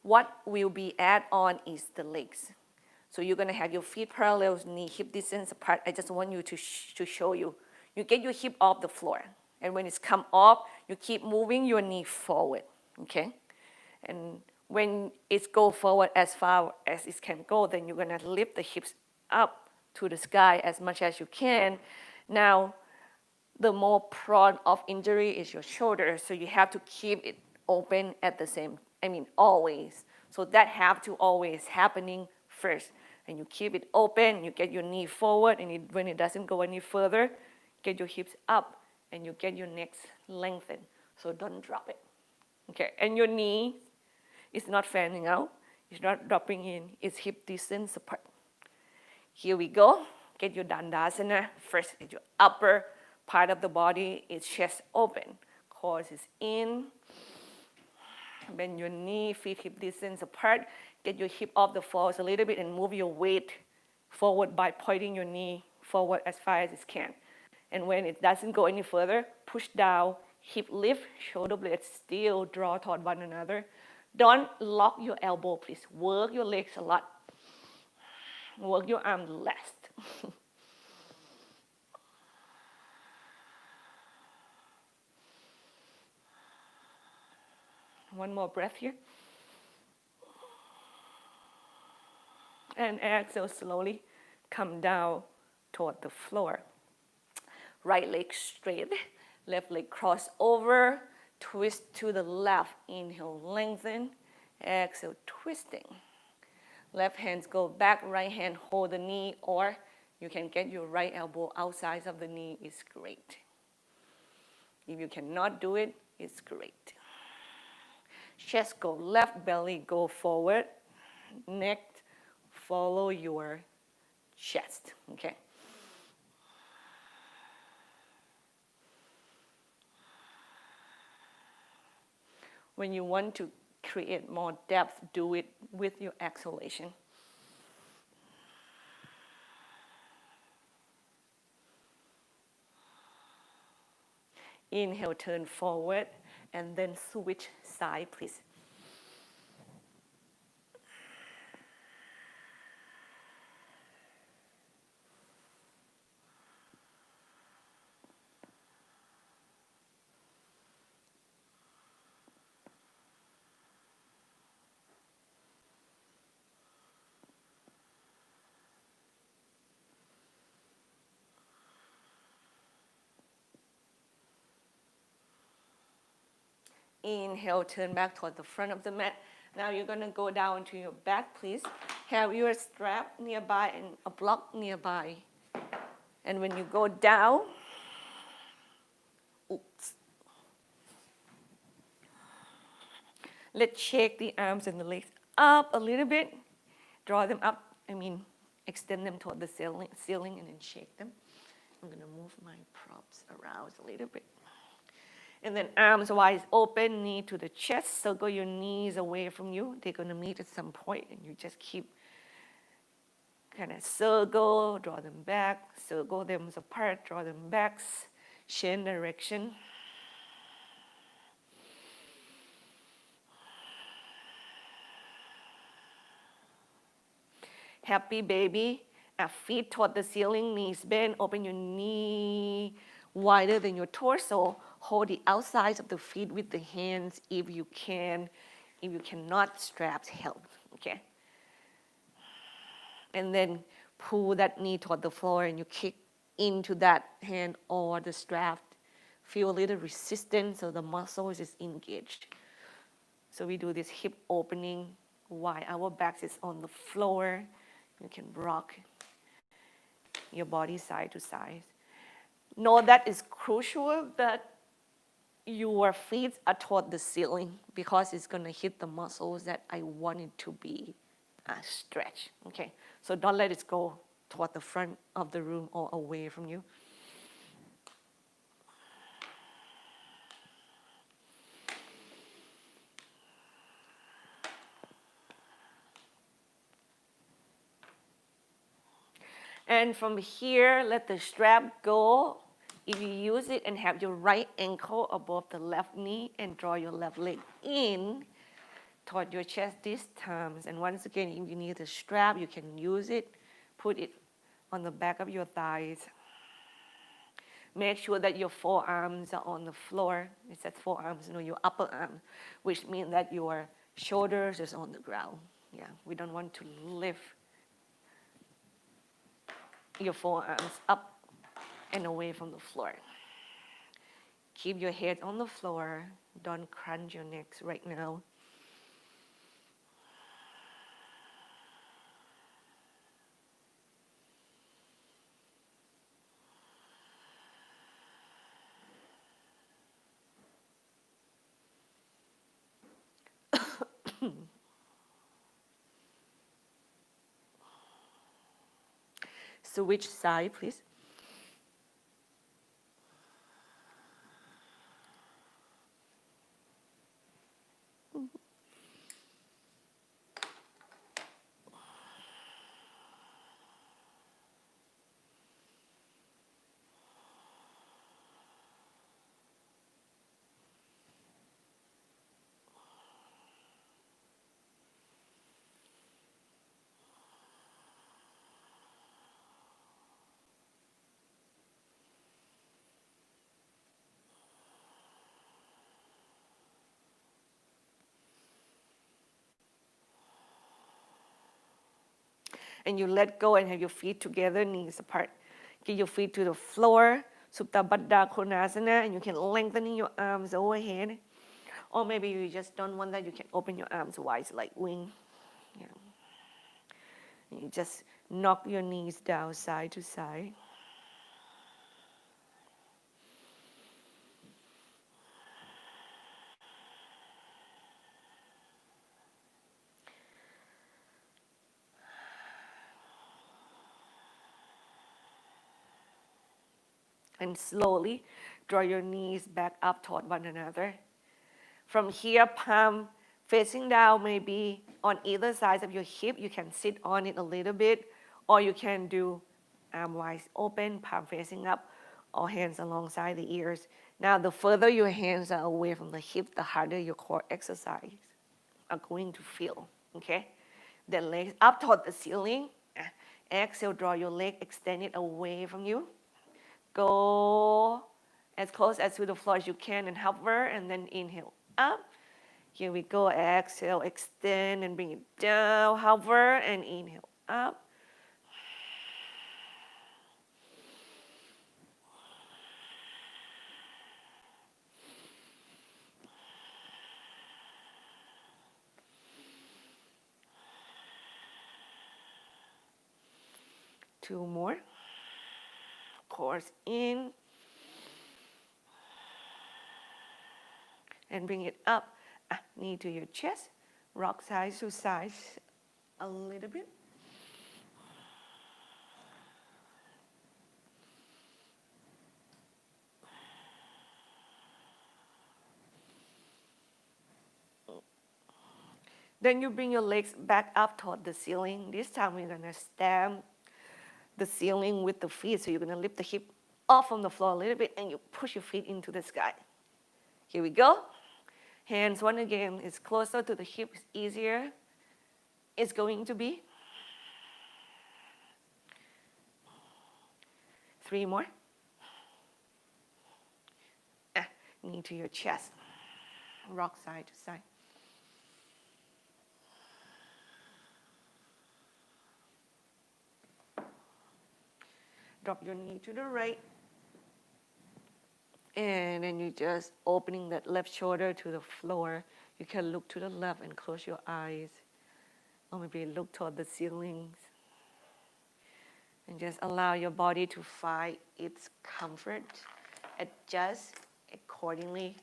What will be add on is the legs. So you're gonna have your feet parallel, knee, hip distance apart. I just want you to show you. You get your hip off the floor. And when it's come off, you keep moving your knee forward, okay? And when it go forward as far as it can go, then you're gonna lift the hips up to the sky as much as you can. Now, the more prone of injury is your shoulder, so you have to keep it open at the same, always. So that have to always happening first. And you keep it open, you get your knee forward, and when it doesn't go any further, get your hips up, and you get your neck lengthened. So don't drop it, okay? And your knee is not fanning out, it's not dropping in, it's hip distance apart. Here we go. Get your Tadasana. First, get your upper part of the body is chest open. Core is in. Bend your knee, feet hip distance apart. Get your hip off the floor a little bit and move your weight forward by pointing your knee forward as far as it can. And when it doesn't go any further, push down, hip lift, shoulder blades still draw toward one another. Don't lock your elbow, please. Work your legs a lot. Work your arms less. One more breath here. And exhale slowly. Come down toward the floor. Right leg straight. Left leg cross over. Twist to the left. Inhale, lengthen. Exhale, twisting. Left hands go back, right hand hold the knee, or you can get your right elbow outside of the knee, it's great. If you cannot do it, it's great. Chest go left, belly go forward. Neck follow your chest, okay? When you want to create more depth, do it with your exhalation. Inhale, turn forward, and then switch side, please. Inhale, turn back toward the front of the mat. Now you're going to go down to your back, please. Have your strap nearby and a block nearby. And when you go down, oops. Let's shake the arms and the legs up a little bit. Draw them up, extend them toward the ceiling and then shake them. I'm going to move my props around a little bit. And then arms wide open, knee to the chest. Circle your knees away from you. They're going to meet at some point, and you just keep kind of circle, draw them back, circle them apart, draw them back, change direction. Happy baby. Feet toward the ceiling, knees bend, open your knee wider than your torso. Hold the outsides of the feet with the hands if you can. If you cannot, straps help, okay? And then pull that knee toward the floor and you kick into that hand or the strap. Feel a little resistance so the muscles is engaged. So we do this hip opening while our back is on the floor. You can rock your body side to side. Know that it's crucial that your feet are toward the ceiling because it's going to hit the muscles that I want it to be stretched. Okay, so don't let it go toward the front of the room or away from you. And from here, let the strap go. If you use it and have your right ankle above the left knee and draw your left leg in toward your chest this time. And once again, if you need the strap, you can use it. Put it on the back of your thighs. Make sure that your forearms are on the floor. It says forearms, your upper arm, which means that your shoulders is on the ground. Yeah, we don't want to lift your forearms up and away from the floor. Keep your head on the floor. Don't crunch your necks right now. Switch side, please. And you let go and have your feet together, knees apart. Get your feet to the floor, Supta Baddha Konasana, and you can lengthen your arms overhead. Or maybe you just don't want that, you can open your arms wide like wing. Yeah. You just knock your knees down side to side. And slowly draw your knees back up toward one another. From here, palm facing down, maybe on either side of your hip. You can sit on it a little bit, or you can do arm wide open, palm facing up, or hands alongside the ears. Now, the further your hands are away from the hip, the harder your core exercise are going to feel, okay? Then legs up toward the ceiling. Exhale, draw your leg extended away from you. Go as close as to the floor as you can and hover, and then inhale up. Here we go. Exhale, extend and bring it down. Hover and inhale up. Two more. Course in. And bring it up. Knee to your chest. Rock side to side a little bit. Then you bring your legs back up toward the ceiling. This time we're gonna stamp the ceiling with the feet. So you're gonna lift the hip off from the floor a little bit and you push your feet into the sky. Here we go. Hands, one again, is closer to the hip, it's easier. It's going to be. 3 more. Knee to your chest. Rock side to side. Drop your knee to the right. And then you just opening that left shoulder to the floor. You can look to the left and close your eyes. Or maybe look toward the ceilings. And just allow your body to find its comfort. Adjust accordingly.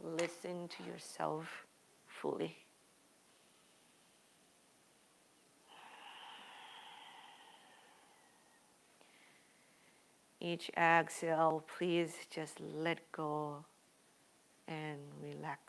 Listen to yourself fully. Each exhale, please just let go and relax.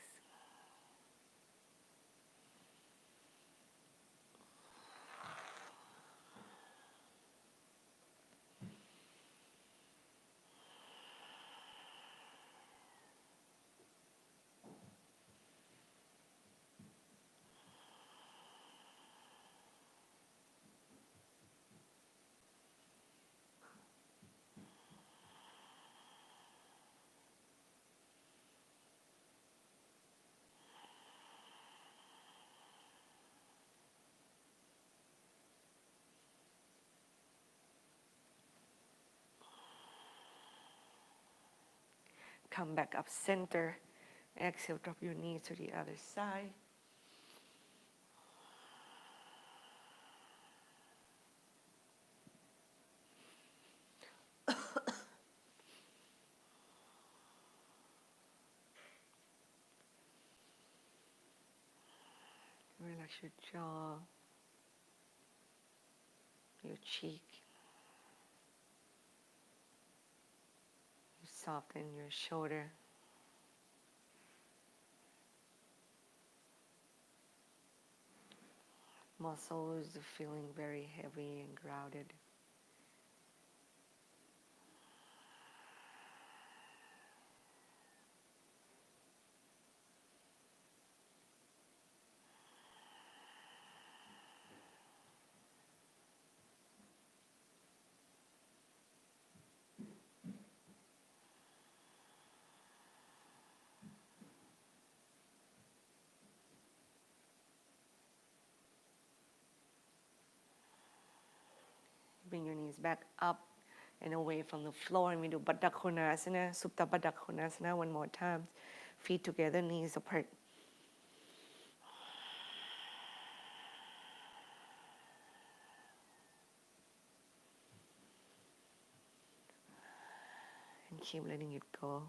Come back up center. Exhale, drop your knees to the other side. Relax your jaw, your cheek. You soften your shoulder. Muscles feeling very heavy and grounded. Bring your knees back up and away from the floor, and we do Baddha Konasana, Supta Baddha Konasana one more time. Feet together, knees apart. And keep letting it go.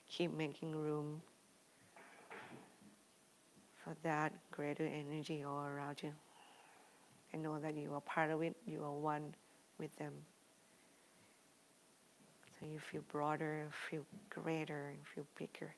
Keep making room for that greater energy all around you. And know that you are part of it, you are one with them. So you feel broader, feel greater, feel bigger.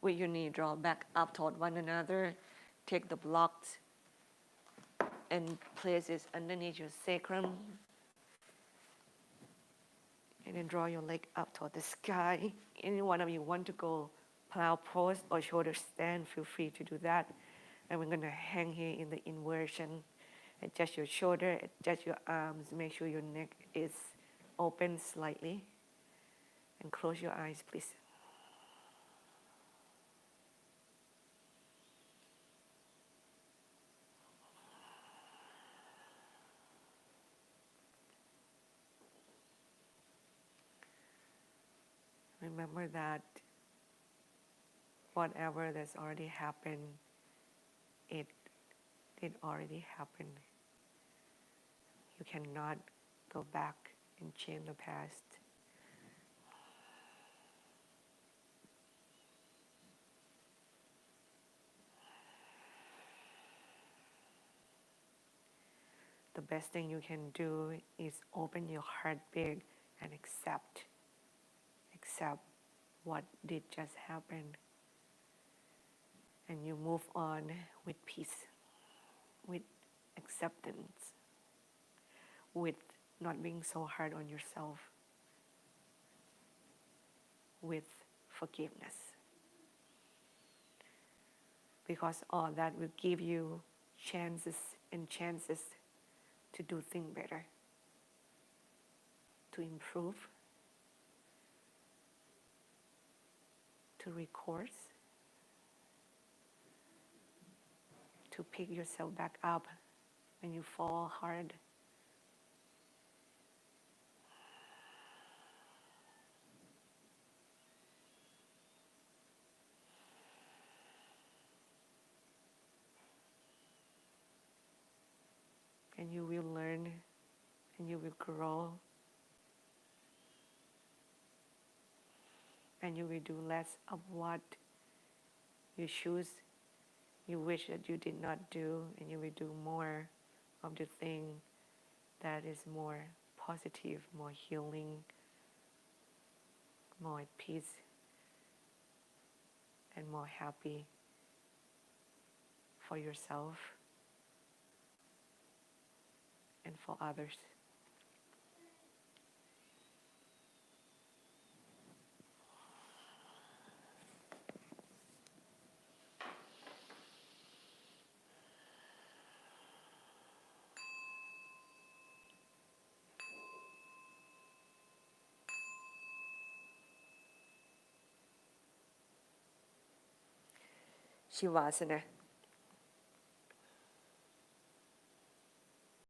With your knee draw back up toward one another. Take the blocks and place it underneath your sacrum. And then draw your leg up toward the sky. Any one of you want to go plow pose or shoulder stand, feel free to do that. And we're going to hang here in the inversion. Adjust your shoulder, adjust your arms. Make sure your neck is open slightly. And close your eyes, please. Remember that whatever that's already happened, it already happened. You cannot go back and change the past. The best thing you can do is open your heart big and accept what did just happen. And you move on with peace, with acceptance, with not being so hard on yourself, with forgiveness. Because all that will give you chances and chances to do things better, to improve, to recourse, to pick yourself back up when you fall hard. And you will learn and you will grow. And you will do less of what you choose, you wish that you did not do, and you will do more of the thing that is more positive, more healing, more at peace, and more happy for yourself and for others. Shavasana.